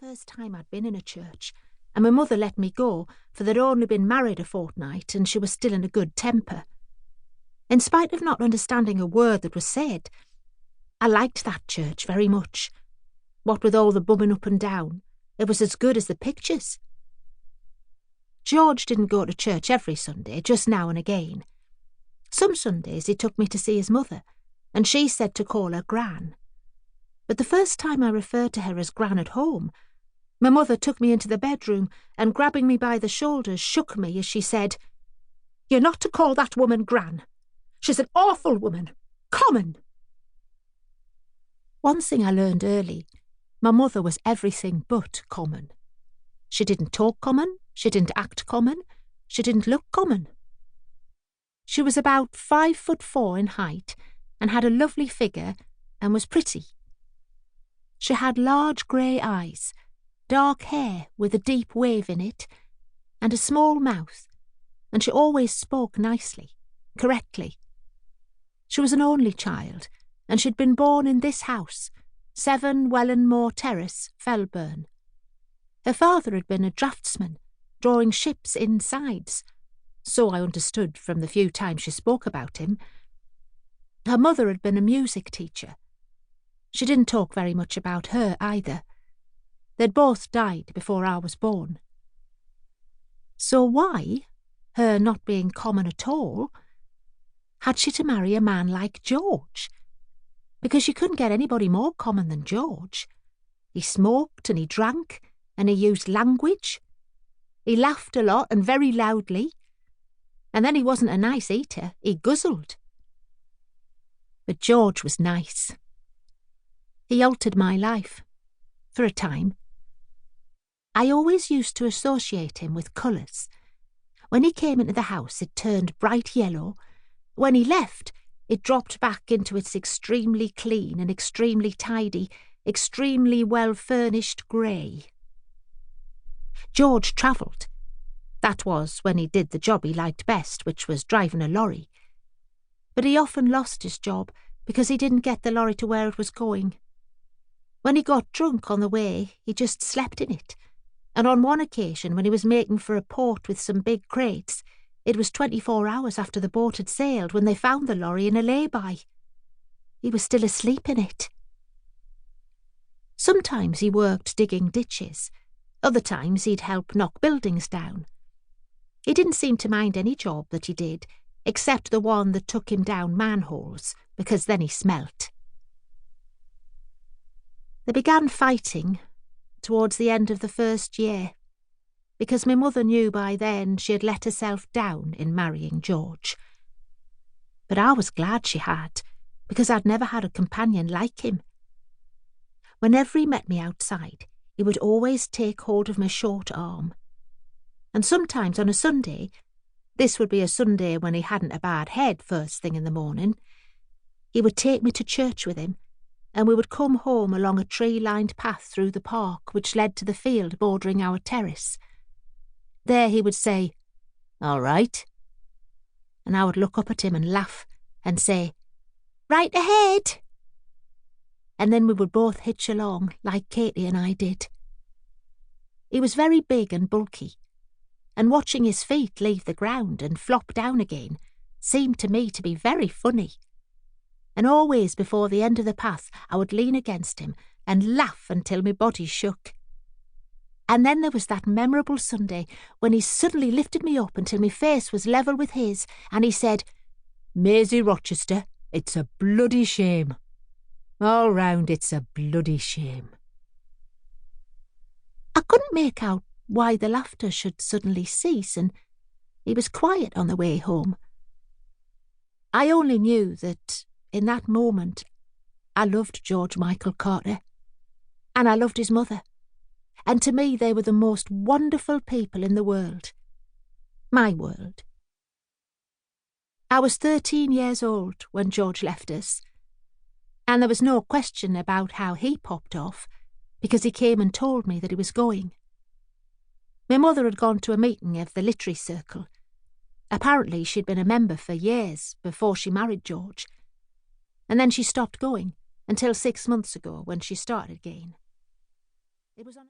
first time I'd been in a church, and my mother let me go, for they'd only been married a fortnight and she was still in a good temper. In spite of not understanding a word that was said, I liked that church very much. What with all the bumming up and down, it was as good as the pictures. George didn't go to church every Sunday, just now and again. Some Sundays he took me to see his mother, and she said to call her Gran. But the first time I referred to her as Gran at home, my mother took me into the bedroom and, grabbing me by the shoulders, shook me as she said, "You're not to call that woman Gran. She's an awful woman. Common." One thing I learned early, my mother was everything but common. She didn't talk common, she didn't act common, she didn't look common. She was about 5'4" in height and had a lovely figure and was pretty. She had large grey eyes, dark hair with a deep wave in it, and a small mouth, and she always spoke nicely, correctly. She was an only child, and she'd been born in this house, 7 Wellandmore Terrace, Felburn. Her father had been a draftsman, drawing ships' insides, so I understood from the few times she spoke about him. Her mother had been a music teacher. She didn't talk very much about her either. They'd both died before I was born. So why, her not being common at all, had she to marry a man like George? Because you couldn't get anybody more common than George. He smoked and he drank and he used language. He laughed a lot and very loudly. And then he wasn't a nice eater, he guzzled. But George was nice. He altered my life, for a time. I always used to associate him with colours. When he came into the house, it turned bright yellow. When he left, it dropped back into its extremely clean and extremely tidy, extremely well-furnished grey. George travelled. That was when he did the job he liked best, which was driving a lorry. But he often lost his job because he didn't get the lorry to where it was going. When he got drunk on the way, he just slept in it. And on one occasion, when he was making for a port with some big crates, it was 24 hours after the boat had sailed when they found the lorry in a lay-by. He was still asleep in it. Sometimes he worked digging ditches. Other times he'd help knock buildings down. He didn't seem to mind any job that he did, except the one that took him down manholes, because then he smelt. They began fighting towards the end of the first year, because my mother knew by then she had let herself down in marrying George. But I was glad she had, because I'd never had a companion like him. Whenever he met me outside, he would always take hold of my short arm. And sometimes on a Sunday, this would be a Sunday when he hadn't a bad head first thing in the morning, he would take me to church with him, and we would come home along a tree-lined path through the park which led to the field bordering our terrace. There he would say, "All right," and I would look up at him and laugh and say, "Right ahead." And then we would both hitch along like Katie and I did. He was very big and bulky, and watching his feet leave the ground and flop down again seemed to me to be very funny. And always before the end of the path I would lean against him and laugh until my body shook. And then there was that memorable Sunday when he suddenly lifted me up until my face was level with his, and he said, "Maisie Rochester, it's a bloody shame. All round it's a bloody shame." I couldn't make out why the laughter should suddenly cease, and he was quiet on the way home. I only knew that in that moment I loved George Michael Carter, and I loved his mother, and to me they were the most wonderful people in the world. My world. I was 13 years old when George left us, and there was no question about how he popped off, because he came and told me that he was going. My mother had gone to a meeting of the literary circle. Apparently she'd been a member for years before she married George, and then she stopped going until 6 months ago when she started again. It was on